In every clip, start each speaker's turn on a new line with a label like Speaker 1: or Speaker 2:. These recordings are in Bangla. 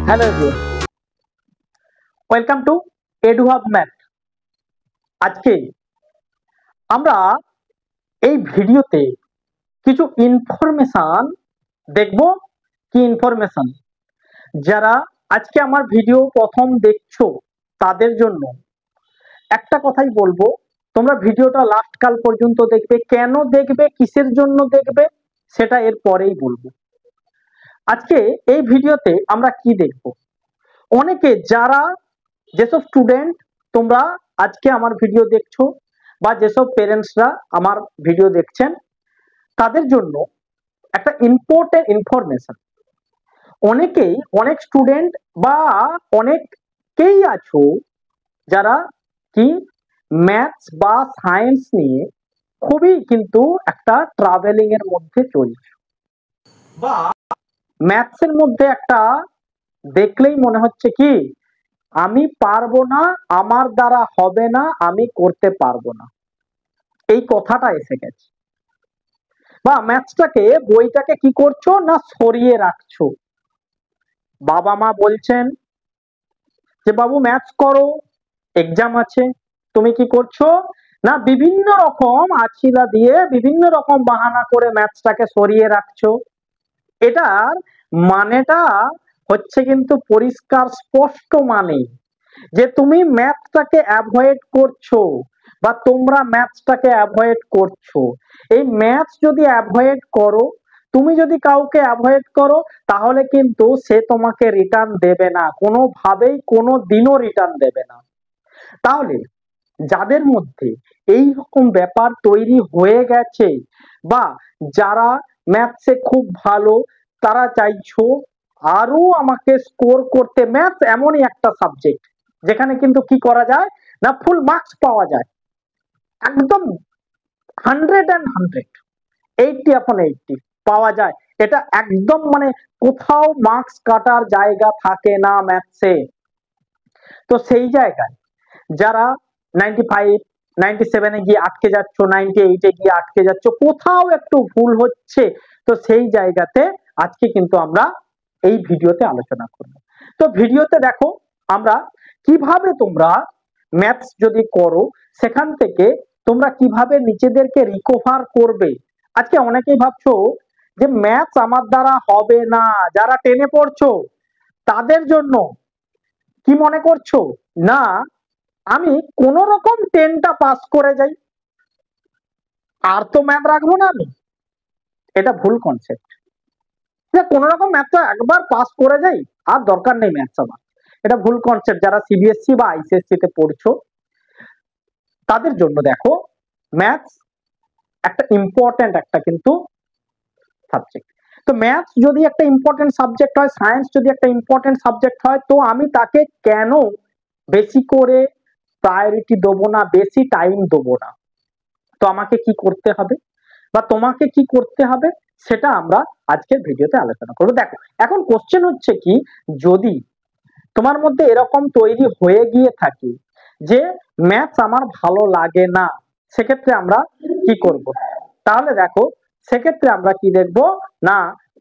Speaker 1: Hello everyone, welcome to এডুহাব math. আজকে আমরা এই ভিডিওতে কিছু ইনফরমেশন দেখব। কি ইনফরমেশন? যারা আজকে আমার ভিডিও প্রথম দেখছো তাদের জন্য একটা কথাই বলবো, তোমরা ভিডিওটা লাস্ট কাল পর্যন্ত দেখবে। কেন দেখবে, কিসের জন্য দেখবে, সেটা এর পরেই বলবো। আজকে এই ভিডিওতে আমরা কি দেখব, অনেকে যারা যেসব স্টুডেন্ট তোমরা আজকে আমার ভিডিও দেখছো বা যেসব পেরেন্টসরা আমার ভিডিও দেখছেন তাদের জন্য একটা ইম্পর্টেন্ট ইনফরমেশন। অনেকেই, অনেক স্টুডেন্ট বা অনেকেই আছো যারা কি ম্যাথস বা সায়েন্স নিয়ে খুবই কিন্তু একটা ট্রাভেলিং এর মধ্যে চলছে, বা ম্যাথসের মধ্যে একটা দেখলেই মনে হচ্ছে কি আমি পারবো না, আমার দ্বারা হবে না, আমি করতে পারবো না, এই কথাটা এসে গেছে। বা ম্যাথসটাকে, বইটাকে কি করছো না সরিয়ে রাখছো। বাবা মা বলছেন যে বাবু ম্যাথস করো, এক্সাম আছে, তুমি কি করছো না বিভিন্ন রকম আছিলা দিয়ে বিভিন্ন রকম বাহানা করে ম্যাথসটাকে সরিয়ে রাখছো। এটার মানেটা হচ্ছে কিন্তু পরিষ্কার স্পষ্ট মানে যে তুমি ম্যাথটাকে অ্যাভয়েড করছো বা তোমরা ম্যাথসটাকে অ্যাভয়েড করছো। এই ম্যাথস যদি অ্যাভয়েড করো, তুমি যদি কাউকে অ্যাভয়েড করো, তাহলে কিন্তু সে তোমাকে রিটার্ন দেবে না, কোনোভাবেই কোনো দিনও রিটার্ন দেবে না। তাহলে যাদের মধ্যে এই রকম ব্যাপার তৈরি হয়ে গেছে বা যারা ম্যাথসে খুব ভালো, তারা চাইছো আরো আমাকে স্কোর করতে। ম্যাথস এমনই একটা সাবজেক্ট যেখানে কিন্তু কি করা যায় না ফুল মার্কস পাওয়া যায়, একদম 100 80 পাওয়া যায়। এটা একদম মানে কোথাও মার্কস কাটার জায়গা থাকে না ম্যাথসে। তো সেই জায়গায় যারা 95 97 গিয়ে আটকে যাচ্ছ, 98 গিয়ে আটকে যাচ্ছ, কোথাও একটু ভুল হচ্ছে, তো সেই জায়গাতে আজকে কিন্তু আমরা এই ভিডিওতে আলোচনা করব। তো ভিডিওতে দেখো আমরা কিভাবে তোমরা ম্যাথস যদি করো সেখান থেকে তোমরা কিভাবে নিজেদেরকে রিকভার করবে। আজকে অনেকেই ভাবছো যে ম্যাথস আমার দ্বারা হবে না, যারা 10-এ পড়ছো তাদের জন্য কি মনে করছো না আমি কোন রকম 10টা পাস করে যাই, আর তো ম্যাথ রাখবো না আমি। এটা ভুল কনসেপ্ট যে কোন রকম ম্যাথটা একবার পাস করে যাই আর দরকার নেই ম্যাথস আমার। এটা ভুল কনসেপ্ট। যারা সিবিএসসি বা আইসিএসসি তে পড়ছো তাদের জন্য দেখো ম্যাথস একটা ইম্পর্টেন্ট একটা কিন্তু সাবজেক্ট। তো ম্যাথস যদি একটা ইম্পর্টেন্ট সাবজেক্ট হয়, সায়েন্স যদি একটা ইম্পর্টেন্ট সাবজেক্ট হয়, তো আমি তাকে কেন বেশি করে প্রায়োরিটি দেবো না, বেশি টাইম দেবো না? তো আমাকে কি করতে হবে বা তোমাকে কি করতে হবে সেটা আমরা আজকের ভিডিওতে আলোচনা করব। দেখো এখন কোশ্চেন হচ্ছে কি, যদি তোমার মধ্যে এরকম তৈরি হয়ে গিয়ে থাকে যে ম্যাথস আমার ভালো লাগে না, সেক্ষেত্রে আমরা কি করব? তাহলে দেখো সেক্ষেত্রে আমরা কি দেখব না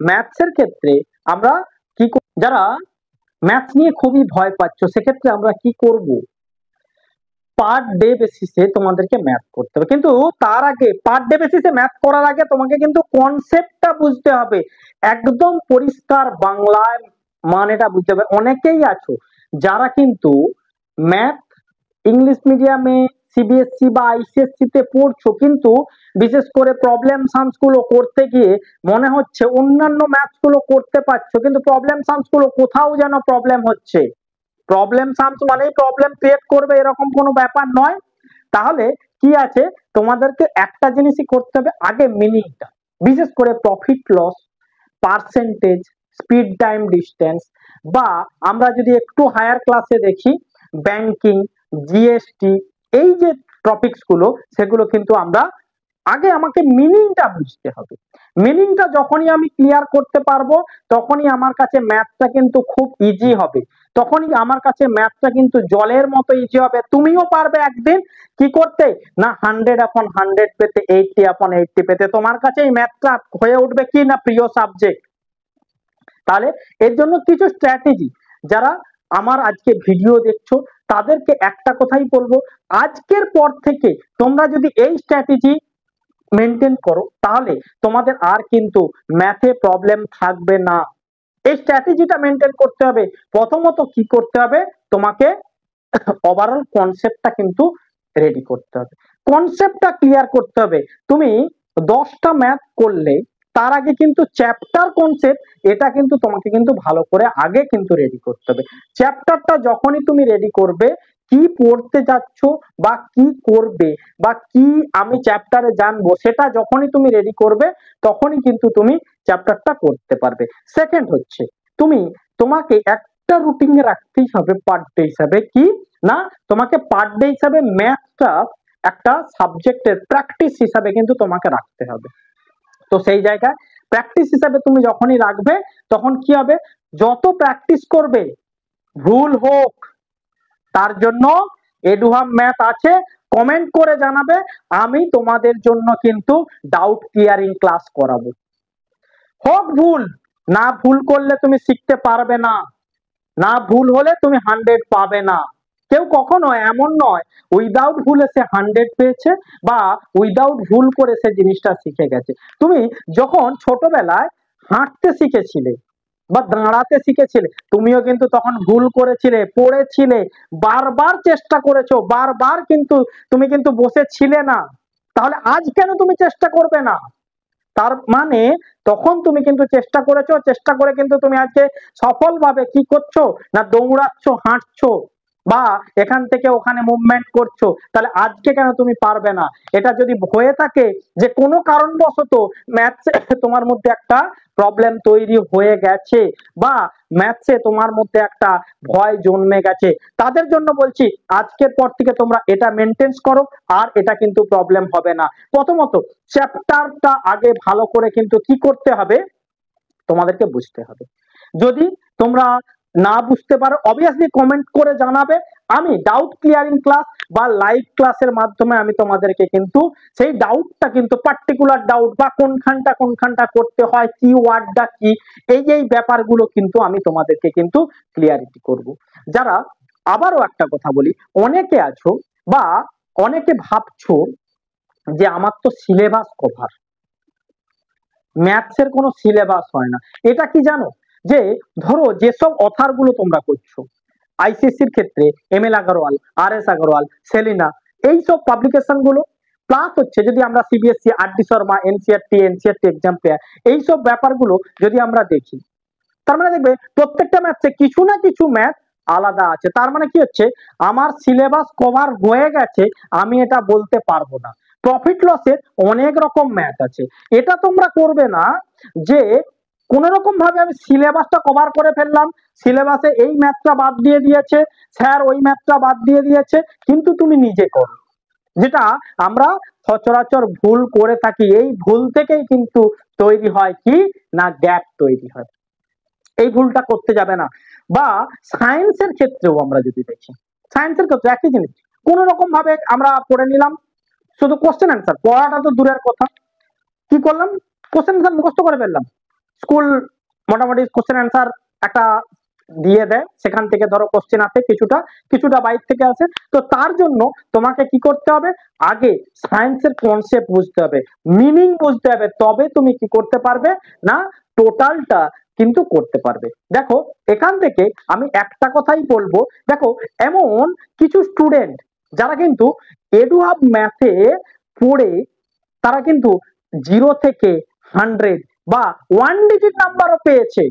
Speaker 1: ম্যাথসের ক্ষেত্রে আমরা কি, যারা ম্যাথস নিয়ে খুবই ভয় পাচ্ছ সেক্ষেত্রে আমরা কি করব, পার ডে বেসিসে তোমাদেরকে ম্যাথ করতে হবে। কিন্তু তার আগে, পার ডে বেসিসে ম্যাথ করার আগে তোমাকে কিন্তু কনসেপ্টটা বুঝতে হবে, একদম পরিষ্কার বাংলায় মানেটা বুঝতে হবে। অনেকেই আছো যারা কিন্তু ম্যাথ ইংলিশ মিডিয়ামে সিবিএসসি বা আইসিএসসি তে পড়ছো, কিন্তু বিশেষ করে প্রবলেম সামস গুলো করতে গিয়ে মনে হচ্ছে অন্যান্য ম্যাথস গুলো করতে পারছো, কিন্তু প্রবলেম সামস গুলো কোথাও যেন প্রবলেম হচ্ছে। প্রবলেম সামস মানেই প্রবলেম ক্রিয়েট করবে এরকম কোনো ব্যাপার নয়। তাহলে কি আছে, তোমাদেরকে একটা জিনিসই করতে হবে, আগে মিনিংটা, বিশেষ করে profit loss, percentage, speed time distance, বা আমরা যদি একটু হায়ার ক্লাসে দেখি ব্যাংকিং, জিএসটি, এই যে টপিকস গুলো সেগুলো কিন্তু আমরা আগে আমাকে মিনিংটা বুঝতে হবে। মিনিংটা যখনই আমি ক্লিয়ার করতে পারবো তখনই আমার কাছে ম্যাথটা কিন্তু খুব ইজি হবে, তখনই আমার কাছে ম্যাথটা কিন্তু জলের মতো ইজি হবে। তুমিও পারবে একদিন কি করতে না 100/100 পেতে, 80/80 পেতে। তোমার কাছে এই ম্যাথটা হয়ে উঠবে কি না প্রিয় সাবজেক্ট। তাহলে এর জন্য কিছু স্ট্র্যাটেজি, যারা আমার আজকে ভিডিও দেখছো তাদেরকে একটা কথাই বলবো, আজকের পর থেকে তোমরা যদি এই স্ট্র্যাটেজি মেনটেন করো তাহলে তোমাদের আর কিন্তু ম্যাথে প্রবলেম থাকবে না। এই স্ট্র্যাটেজিটা মেনটেন করতে হবে। প্রথমত কি করতে হবে, তোমাকে ওভারঅল কনসেপ্টটা কিন্তু রেডি করতে হবে, কনসেপ্টটা ক্লিয়ার করতে হবে। তুমি 10টা ম্যাথ করলে তার আগে কিন্তু চ্যাপ্টার কনসেপ্ট এটা কিন্তু তোমাকে কিন্তু ভালো করে আগে কিন্তু রেডি করতে হবে। চ্যাপ্টারটা যখনই তুমি রেডি করবে, কি পড়তে যাচ্ছ বা কি করবে বা কি আমি চ্যাপ্টারে জানবো সেটা যখনই তুমি রেডি করবে তখনই কিন্তু তুমি চ্যাপ্টারটা করতে পারবে। সেকেন্ড হচ্ছে তোমাকে একটা রুটিনে রাখতেই হবে পার ডে হিসাবে, কি না তোমাকে পার ডে হিসাবে ম্যাথটা একটা সাবজেক্টের প্র্যাকটিস হিসাবে কিন্তু তোমাকে রাখতে হবে। তো সেই জায়গায় প্র্যাকটিস হিসাবে তুমি যখনই রাখবে তখন কি হবে, যত প্র্যাকটিস করবে ভুল হোক তার জন্য এডুহাব ম্যাথ আছে, কমেন্ট করে জানাবে, আমি তোমাদের জন্য কিন্তু ডাউট ক্লিয়ারিং ক্লাস করাবো। হোক ভুল, না ভুল করলে তুমি শিখতে পারবে না, না ভুল হলে তুমি 100 পাবে না। কেউ কখনো এমন নয় উইদাউট ভুলে সে 100 পেয়েছে বা উইদাউট ভুল করে সে জিনিসটা শিখে গেছে। তুমি যখন ছোটবেলায় হাঁটতে শিখেছিলে বা দাঁড়াতে শিখেছিলে তুমিও কিন্তু তখন ভুল করেছিলে, পড়েছিলে, বারবার চেষ্টা করেছো, বারবার কিন্তু তুমি কিন্তু বসেছিলে না। তাহলে আজ কেন তুমি চেষ্টা করবে না? তার মানে তখন তুমি কিন্তু চেষ্টা করেছো, চেষ্টা করে কিন্তু তুমি আজকে সফলভাবে কি করছো না দৌড়াচ্ছ, হাঁটছো বা এখান থেকে ওখানে মুভমেন্ট করছো। তাহলে আজকে কেন তুমি পারবে না? এটা যদি হয়ে থাকে যে কোনো কারণবশত ম্যাথসে তোমার মধ্যে একটা প্রবলেম তৈরি হয়ে গেছে বা ম্যাথসে তোমার মধ্যে একটা ভয় জন্মে গেছে, তাদের জন্য বলছি আজকের পর থেকে তোমরা এটা মেনটেন করো, আর এটা কিন্তু প্রবলেম হবে না। প্রথমত চ্যাপ্টারটা আগে ভালো করে কিন্তু কি করতে হবে, তোমাদেরকে বুঝতে হবে। যদি তোমরা না বুঝতে পারো অবভিয়াসলি কমেন্ট করে জানাবে, আমি ডাউট ক্লিয়ারিং ক্লাস বা লাইভ ক্লাসের মাধ্যমে আমি তোমাদেরকে কিন্তু সেই ডাউটটা কিন্তু পার্টিকুলার ডাউট বা কোনখানটা করতে হয়, কি ওয়ার্ডটা কি, এই ব্যাপারগুলো কিন্তু আমি তোমাদেরকে কিন্তু ক্লিয়ারিটি করব। যারা আবারও একটা কথা বলি, অনেকে আছো বা অনেকে ভাবছো যে আমার তো সিলেবাস কভার, ম্যাথসের কোনো সিলেবাস হয় না। এটা কি জানো, যে ধরো যেসব অথার গুলো তোমরা করছো আইসিএসসির ক্ষেত্রে M L Agarwal, R S Agarwal, Selina, এইসব পাবলিকেশন গুলো প্লাস হচ্ছে যদি আমরা CBSE, R D Sharma, NCERT exemplar, এইসব ব্যাপারগুলো যদি আমরা দেখি, তার মানে দেখবে প্রত্যেকটা ম্যাথসে কিছু না কিছু ম্যাথ আলাদা আছে। তার মানে কি হচ্ছে, আমার সিলেবাস কভার হয়ে গেছে আমি এটা বলতে পারবো না। প্রফিট লসের অনেক রকম ম্যাথ আছে। এটা তোমরা করবে না যে কোন রকম ভাবে আমি সিলেবাসটা কভার করে ফেললাম, সিলেবাসে এই ম্যাথটা বাদ দিয়ে দিয়েছে স্যার, ওই ম্যাথটা বাদ দিয়ে দিয়েছে, কিন্তু তুমি নিজে করো, যেটা আমরা সচরাচর ভুল করে থাকি। এই ভুল থেকেই কিন্তু তৈরি হয় কি না গ্যাপ তৈরি হয়, এই ভুলটা করতে যাবে না। বা সায়েন্সের ক্ষেত্রেও আমরা যদি দেখি, সায়েন্সের ক্ষেত্রে একই জিনিস, কোন রকম ভাবে আমরা পড়ে নিলাম, শুধু কোশ্চেন অ্যান্সার, পড়াটা তো দূরের কথা, কি করলাম কোশ্চেন অ্যান্সার মুখস্থ করে ফেললাম। স্কুল মোটামুটি কোশ্চেন অ্যান্সার একটা দিয়ে দেয়, সেখান থেকে ধরো কোশ্চেন আসে কিছুটা বাইরে থেকে আসে। তো তার জন্য তোমাকে কি করতে হবে, আগে সায়েন্সের কনসেপ্ট বুঝতে হবে, মিনিং বুঝতে হবে, তবে তুমি কি করতে পারবে না টোটালটা কিন্তু করতে পারবে। দেখো এখান থেকে আমি একটা কথাই বলবো, দেখো এমন কিছু স্টুডেন্ট যারা কিন্তু এডুহাব ম্যাথে পড়ে তারা কিন্তু 0 থেকে 100 বা 1 ডিজিট নাম্বারও পেয়েছে,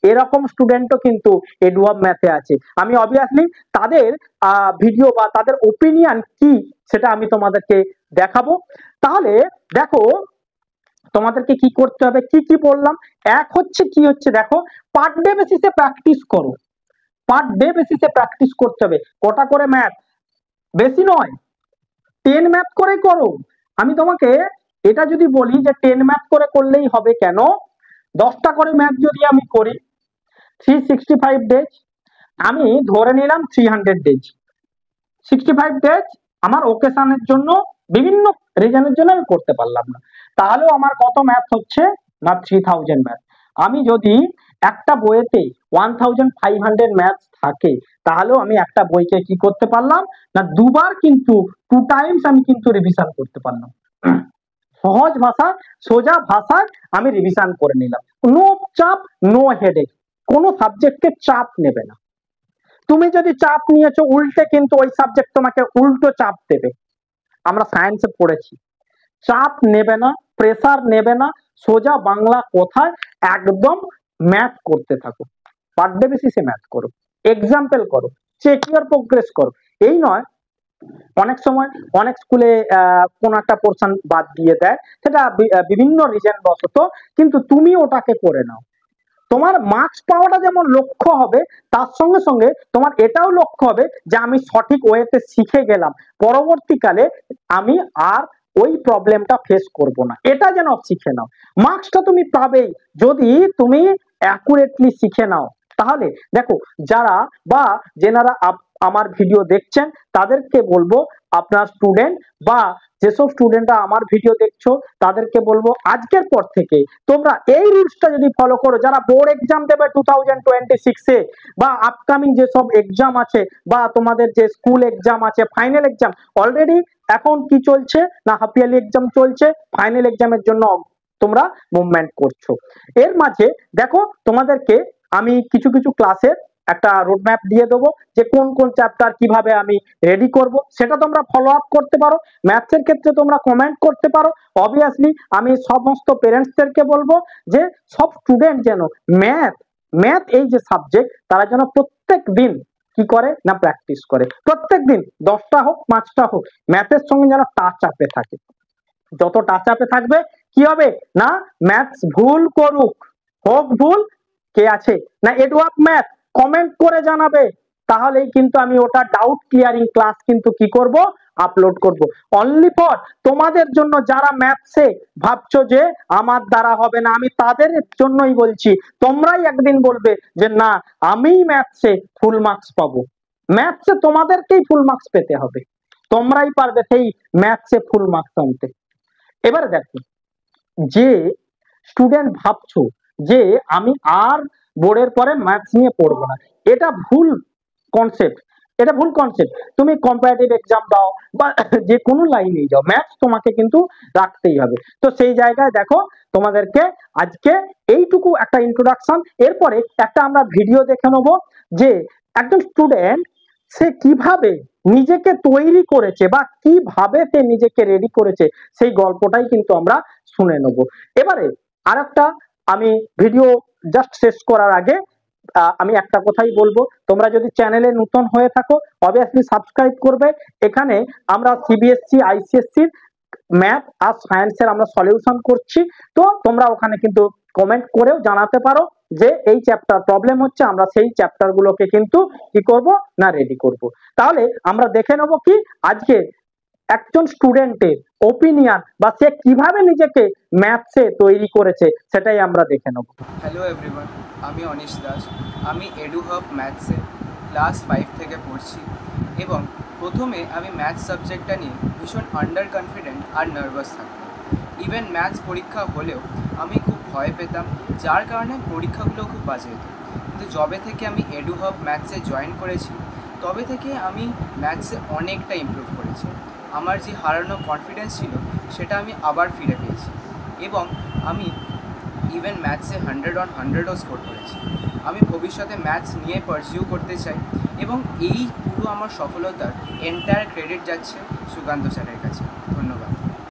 Speaker 1: এরকম স্টুডেন্টও কিন্তু এডুহাব ম্যাথে আছে। আমি অবভিয়াসলি তাদের ভিডিও বা তাদের ওপিনিয়ন কি সেটা আমি তোমাদেরকে দেখাবো। তাহলে দেখো তোমাদেরকে কি করতে হবে, কি বললাম, এক হচ্ছে কি হচ্ছে, দেখো পার ডে বেসিসে প্র্যাকটিস করো, পার ডে বেসিসে প্র্যাকটিস করতে হবে। কটা করে ম্যাথ, বেশি নয়, 10 ম্যাথ করে করো। আমি তোমাকে এটা যদি বলি যে 10 ম্যাথ করে করলেই হবে, কেন 10টা করে ম্যাথ যদি আমি করি 365 ডেজ, আমি ধরে নিলাম 300 ডেজ, 65 ডেজ আমার ওকেশনের জন্য বিভিন্ন রিজনের জন্য আমি করতে পারলাম না, তাহলেও আমার কত ম্যাথ হচ্ছে না 3000 ম্যাথ। আমি যদি একটা বইয়েতে 1500 ম্যাথস থাকে, তাহলেও আমি একটা বইকে কি করতে পারলাম না, দুবার কিন্তু 2 টাইমস আমি কিন্তু রিভিশন করতে পারলাম। সহজ ভাষা, সোজা ভাষায় আমি রিভিশন করে নিলাম। নো চাপ, নো হেডেক, কোনো সাবজেক্টকে চাপ নেবে না। তুমি যদি চাপ নিয়েছো উল্টে, কিন্তু ওই সাবজেক্ট তোমাকে উল্টো চাপ দেবে। আমরা সায়েন্সে পড়েছি, চাপ নেবে না, প্রেসার নেবে না, সোজা বাংলা কথায় একদম ম্যাথ করতে থাকো, পার ডে বেসিসে ম্যাথ করো, এক্সাম্পল করো, চেক ইউর প্রোগ্রেস করো। এই নয় অনেক সময় অনেক স্কুলে কোন একটা পোর্শন বাদ দিয়ে দেয়, সেটা বিভিন্ন রিজন বশত, কিন্তু তুমি ওটাকে করে নাও। তোমার মার্কস পাওয়াটা যেমন লক্ষ্য হবে, তার সঙ্গে সঙ্গে তোমার এটাও লক্ষ্য হবে যে আমি সঠিক ওয়েতে শিখে গেলাম, পরবর্তীকালে আমি আর ওই প্রবলেমটা ফেস করব না, এটা যেন শিখে নাও। মার্কসটা তুমি পাবেই যদি তুমি অ্যাকুরেটলি শিখে নাও। তাহলে দেখো, যারা বা যেনারা আমার ভিডিও দেখছেন তাদেরকে বলবো, আপনার স্টুডেন্ট বা যেসব স্টুডেন্টরা আমার ভিডিও দেখছো তাদেরকে বলবো, আজকের পর থেকে তোমরা এই রুলসটা যদি ফলো করো, যারা বোর্ড এক্সাম দেবে 2026-এ বা আপকামিং যেসব এক্সাম আছে, বা তোমাদের যে স্কুল এক্সাম আছে, ফাইনাল এক্সাম, অলরেডি এখন কি চলছে না, হাফ ইয়ারলি এক্সাম চলছে, ফাইনাল এক্সামের জন্য তোমরা মুভমেন্ট করছো। এর মাঝে দেখো, তোমাদেরকে আমি কিছু কিছু ক্লাসের একটা রোডম্যাপ দিয়ে দেবো, যে কোন কোন চ্যাপ্টার কিভাবে আমি রেডি করব, সেটা তোমরা ফলো আপ করতে পারো। ম্যাথসের ক্ষেত্রে তোমরা কমেন্ট করতে পারো। অবভিয়াসলি আমি সমস্ত পেরেন্টসদেরকে বলবো যে সব স্টুডেন্ট যেন ম্যাথ এই যে সাবজেক্ট, তারা যেন প্রত্যেক দিন কি করে না, প্র্যাকটিস করে। প্রত্যেক দিন 10টা হোক 5টা হোক, ম্যাথের সঙ্গে যেন টাচ আপে থাকে। যত টাচ আপে থাকবে কি হবে না, ম্যাথস ভুল করুক, হোক ভুল, কে আছে না এডুয়াপ ম্যাথ, কমেন্ট করে জানাবে, তাহলেই কিন্তু আমি ওটা ডাউট ক্লিয়ারিং ক্লাস কিন্তু কি করব, আপলোড করব। অনলি ফর তোমাদের জন্য, যারা ম্যাথসে ভাবছো যে আমার দ্বারা হবে না, আমি তাদের জন্যই বলছি। তোমরাই একদিন বলবে যে না, আমি ম্যাথসে ফুল মার্কস পাবো। ম্যাথসে তোমাদেরকেই ফুল মার্কস পেতে হবে, তোমরাই পারবে সেই ম্যাথসে ফুল মার্কস আনতে। এবারে দেখো, যে স্টুডেন্ট ভাবছো যে আমি আর বোর্ডের পরে ম্যাথস নিয়ে পড়বো না, এটা ভুল কনসেপ্ট। এটা ভুল কনসেপ্ট। তুমি কম্পারেটিভ এক্সাম দাও বা যে কোনো লাইনেই যাও, ম্যাথস তোমাকে কিন্তু রাখতেই হবে। তো সেই জায়গায় দেখো, তোমাদেরকে আজকে এইটুকু একটা ইন্ট্রোডাকশন, এরপরে একটা আমরা ভিডিও দেখে নেবো যে একজন স্টুডেন্ট সে কিভাবে নিজেকে তৈরি করেছে বা কিভাবে সে নিজেকে রেডি করেছে, সেই গল্পটাই কিন্তু আমরা শুনে নেব। এবারে আরেকটা আমি ভিডিও জাস্ট শেষ করার আগে আমি একটা কথাই বলবো, তোমরা যদি চ্যানেলে নতুন হয়ে থাকো অবভিয়াসলি সাবস্ক্রাইব করবে। এখানে আমরা সিবিএসসি আইসিএসসির ম্যাথ আর সায়েন্সের আমরা সলিউশন করছি, তো তোমরা ওখানে কিন্তু কমেন্ট করেও জানাতে পারো যে এই চ্যাপ্টার প্রবলেম হচ্ছে, আমরা সেই চ্যাপ্টার গুলোকে কিন্তু কি করব না, রেডি করব। তাহলে আমরা দেখে নেব কি আজকে একজন স্টুডেন্টের ওপিনিয়ন বা সে কিভাবে নিজেকে ম্যাথসে তৈরি করেছে, সেটাই আমরা দেখে নেব।
Speaker 2: হ্যালো এভরিওয়ান, আমি অনিশ দাস। আমি এডুহাব ম্যাথসে ক্লাস 5 থেকে পড়ছি এবং প্রথমে আমি ম্যাথস সাবজেক্টটা নিয়ে ভীষণ আন্ডার কনফিডেন্ট আর নার্ভাস থাকতাম। ইভেন ম্যাথস পরীক্ষা হলেও আমি খুব ভয় পেতাম, যার কারণে পরীক্ষাগুলো খুব বাজে হতো। কিন্তু যবে থেকে আমি এডুহাব ম্যাথসে জয়েন করেছি, তবে থেকে আমি ম্যাথসে অনেকটা ইমপ্রুভ করেছি। আমার যে হারানো কনফিডেন্স ছিল সেটা আমি আবার ফিরে পেয়েছি এবং আমি ইভেন ম্যাথসে 100/100ও স্কোর করেছি। আমি ভবিষ্যতে ম্যাথস নিয়ে পারসিউ করতে চাই এবং এই পুরো আমার সফলতার এন্টায়ার ক্রেডিট যাচ্ছে সুকান্ত স্যারের কাছে। ধন্যবাদ।